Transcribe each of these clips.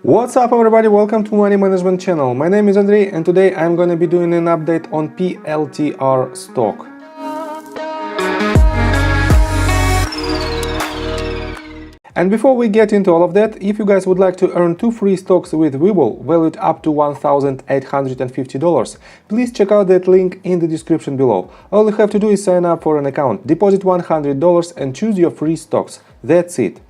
What's up everybody, welcome to Money Management channel. My name is Andrei and today I'm gonna be doing an update on PLTR stock. And before we get into all of that, if you guys would like to earn 2 free stocks with Webull valued up to $1,850, please check out that link in the description below. All you have to do is sign up for an account, deposit $100 and choose your free stocks. That's it.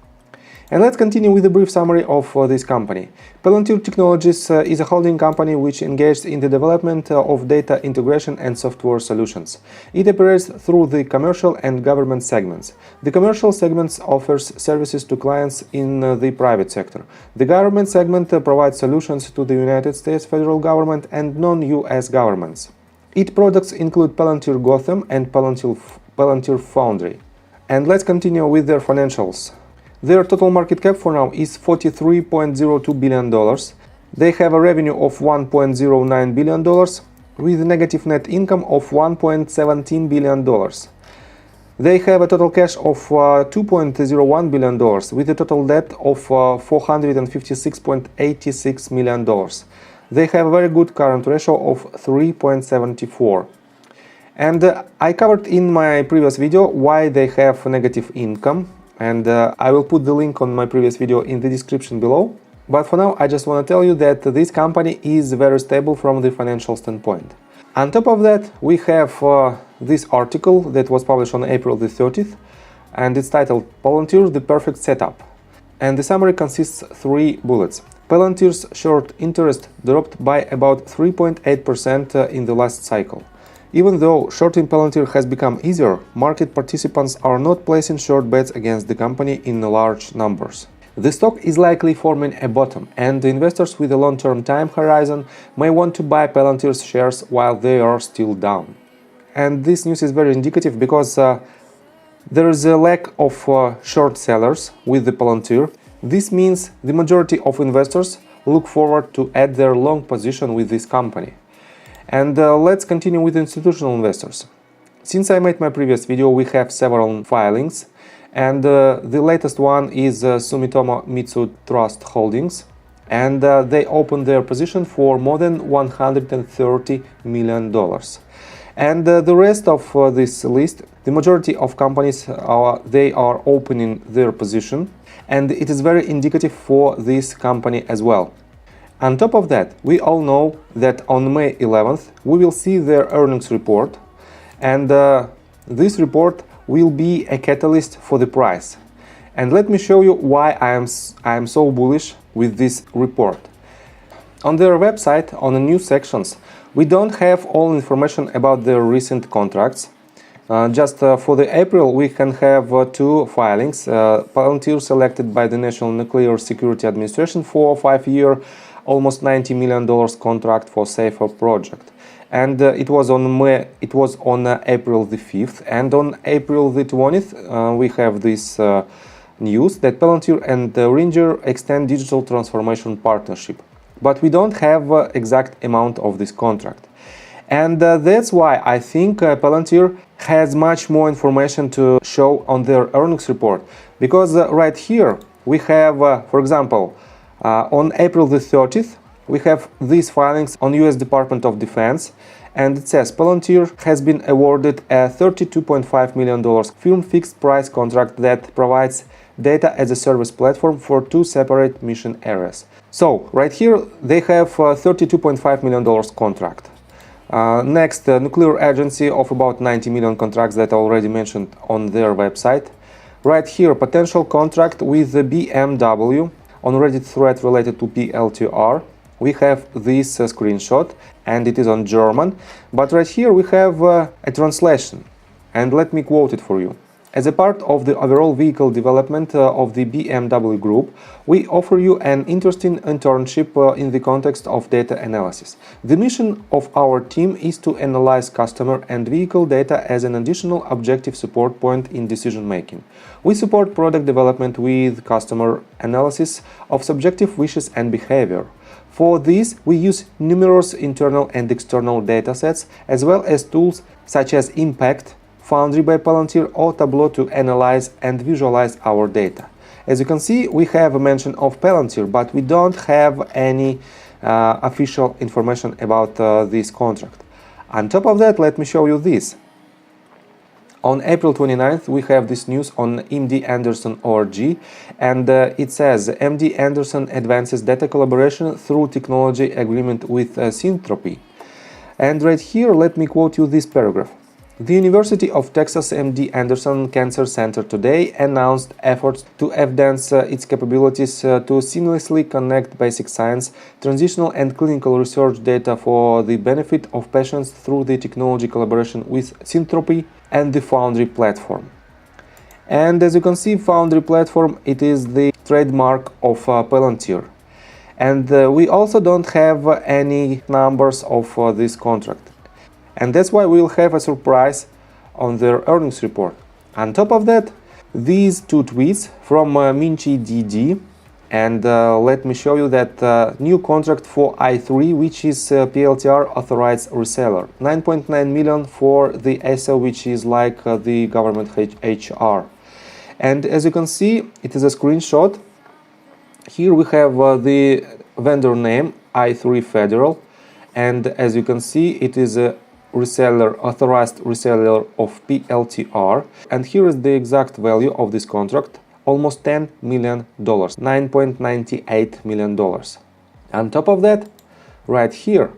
And let's continue with a brief summary of this company. Palantir Technologies is a holding company which engaged in the development of data integration and software solutions. It operates through the commercial and government segments. The commercial segment offers services to clients in the private sector. The government segment provides solutions to the United States federal government and non-US governments. Its products include Palantir Gotham and Palantir Foundry. And let's continue with their financials. Their total market cap for now is $43.02 billion. They have a revenue of $1.09 billion with a negative net income of $1.17 billion. They have a total cash of $2.01 billion with a total debt of $456.86 million. They have a very good current ratio of 3.74. And I covered in my previous video why they have negative income. And I will put the link on my previous video in the description below. But for now, I just want to tell you that this company is very stable from the financial standpoint. On top of that, we have this article that was published on April the 30th, and it's titled Palantir, the Perfect Setup. And the summary consists 3 bullets. Palantir's short interest dropped by about 3.8% in the last cycle. Even though shorting Palantir has become easier, market participants are not placing short bets against the company in large numbers. The stock is likely forming a bottom, and investors with a long-term time horizon may want to buy Palantir's shares while they are still down. And this news is very indicative because there is a lack of short sellers with the Palantir. This means the majority of investors look forward to add their long position with this company. And let's continue with institutional investors. Since I made my previous video, we have several filings, and the latest one is Sumitomo Mitsui Trust Holdings, and they opened their position for more than $130 million. And the rest of this list, the majority of companies, they are opening their position, and it is very indicative for this company as well. On top of that, we all know that on May 11th we will see their earnings report, and this report will be a catalyst for the price. And let me show you why I am so bullish with this report. On their website, on the news sections, we don't have all information about their recent contracts. Just for the April, we can have 2 filings. Palantir selected by the National Nuclear Security Administration for a 5-year, almost $90 million contract for SAFER project. And it was on April the 5th. And on April the 20th, we have this news that Palantir and Ranger extend digital transformation partnership. But we don't have exact amount of this contract. And that's why I think Palantir has much more information to show on their earnings report. Because right here we have, for example, on April the 30th, we have these filings on US Department of Defense, and it says Palantir has been awarded a $32.5 million firm fixed price contract that provides data as a service platform for 2 separate mission areas. So right here they have a $32.5 million contract. Next, the nuclear agency of about 90 million contracts that I already mentioned on their website. Right here, potential contract with the BMW on Reddit thread related to PLTR. We have this screenshot, and it is on German, but right here we have a translation, and let me quote it for you. As a part of the overall vehicle development of the BMW Group, we offer you an interesting internship in the context of data analysis. The mission of our team is to analyze customer and vehicle data as an additional objective support point in decision making. We support product development with customer analysis of subjective wishes and behavior. For this, we use numerous internal and external datasets, as well as tools such as Impact, Foundry by Palantir or Tableau to analyze and visualize our data. As you can see, we have a mention of Palantir, but we don't have any official information about this contract. On top of that, let me show you this. On April 29th, we have this news on MD Anderson ORG, and it says MD Anderson advances data collaboration through technology agreement with Syntropy. And right here, let me quote you this paragraph. The University of Texas MD Anderson Cancer Center today announced efforts to advance its capabilities to seamlessly connect basic science, transitional and clinical research data for the benefit of patients through the technology collaboration with Syntropy and the Foundry platform. And as you can see, Foundry platform, it is the trademark of Palantir. And we also don't have any numbers of this contract. And that's why we'll have a surprise on their earnings report. On top of that, these two tweets from Minchi DD, and let me show you that new contract for i3, which is PLTR authorized reseller, 9.9 million for the ESO, which is like the government HR. And as you can see, it is a screenshot. Here we have the vendor name, i3 Federal, and as you can see, it is a reseller, authorized reseller of PLTR, and here is the exact value of this contract, almost $10 million, $9.98 million. On top of that, right here,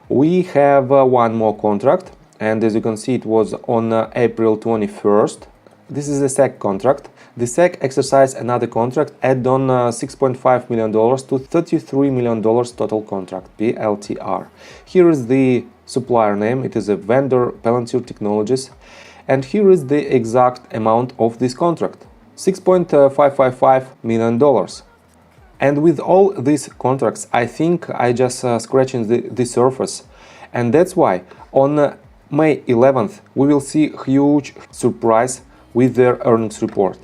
we have one more contract, and as you can see, it was on April 21st. This is a SEC contract. The SEC exercised another contract, add on $6.5 million to $33 million total contract, PLTR. Here is the supplier name, it is a vendor, Palantir Technologies, and here is the exact amount of this contract, $6.555 million. And with all these contracts, I think I just scratching the surface, and that's why on May 11th we will see a huge surprise with their earnings report.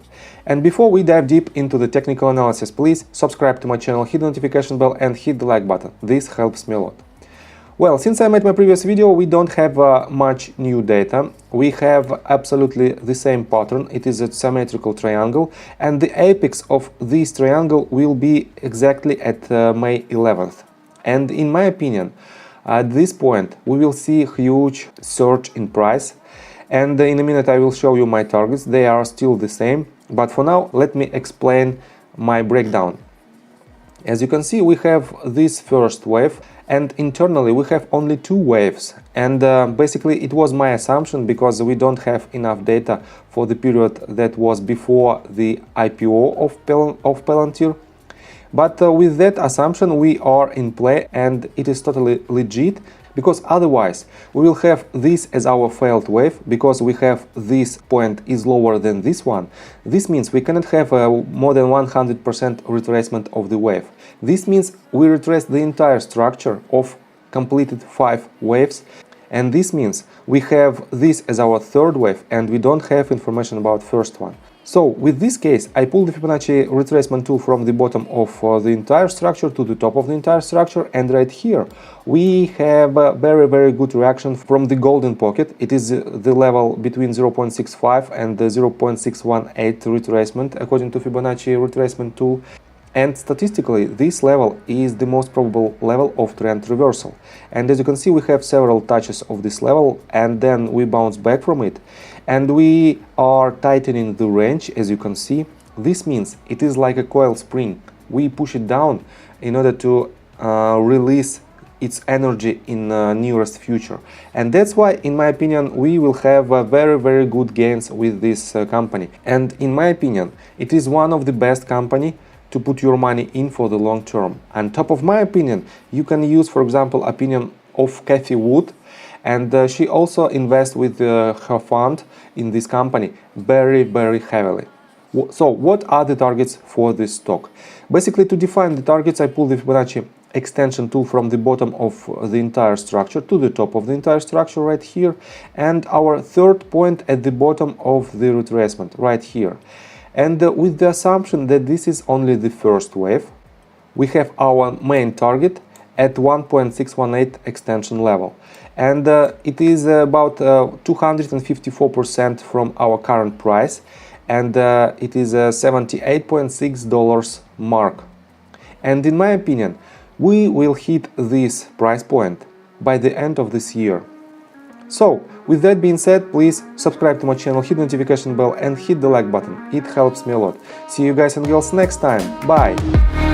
And before we dive deep into the technical analysis, please subscribe to my channel, hit the notification bell and hit the like button. This helps me a lot. Well, since I made my previous video, we don't have much new data. We have absolutely the same pattern. It is a symmetrical triangle, and the apex of this triangle will be exactly at May 11th. And in my opinion, at this point, we will see a huge surge in price. And in a minute, I will show you my targets. They are still the same. But for now, let me explain my breakdown. As you can see, we have this first wave, and internally we have only two waves. And basically it was my assumption, because we don't have enough data for the period that was before the IPO of Palantir. But with that assumption we are in play, and it is totally legit, because otherwise we will have this as our failed wave, because we have this point is lower than this one. This means we cannot have more than 100% retracement of the wave. This means we retrace the entire structure of completed 5 waves, and this means we have this as our third wave, and we don't have information about first one. So with this case, I pull the Fibonacci retracement tool from the bottom of the entire structure to the top of the entire structure, and right here we have a very good reaction from the golden pocket. It is the level between 0.65 and the 0.618 retracement according to Fibonacci retracement tool. And statistically, this level is the most probable level of trend reversal. And as you can see, we have several touches of this level, and then we bounce back from it. And we are tightening the range, as you can see. This means it is like a coil spring. We push it down in order to release its energy in nearest future. And that's why, in my opinion, we will have very good gains with this company. And in my opinion, it is one of the best company to put your money in for the long term. On top of my opinion, you can use, for example, opinion of Cathy Wood, and she also invests with her fund in this company very heavily. So what are the targets for this stock? Basically, to define the targets, I pull the Fibonacci extension tool from the bottom of the entire structure to the top of the entire structure right here, and our third point at the bottom of the retracement right here. And with the assumption that this is only the first wave, we have our main target at 1.618 extension level. And it is about 254% from our current price. and it is a $78.6 mark. And in my opinion, we will hit this price point by the end of this year. So, with that being said, please subscribe to my channel, hit the notification bell and hit the like button. It helps me a lot. See you guys and girls next time. Bye!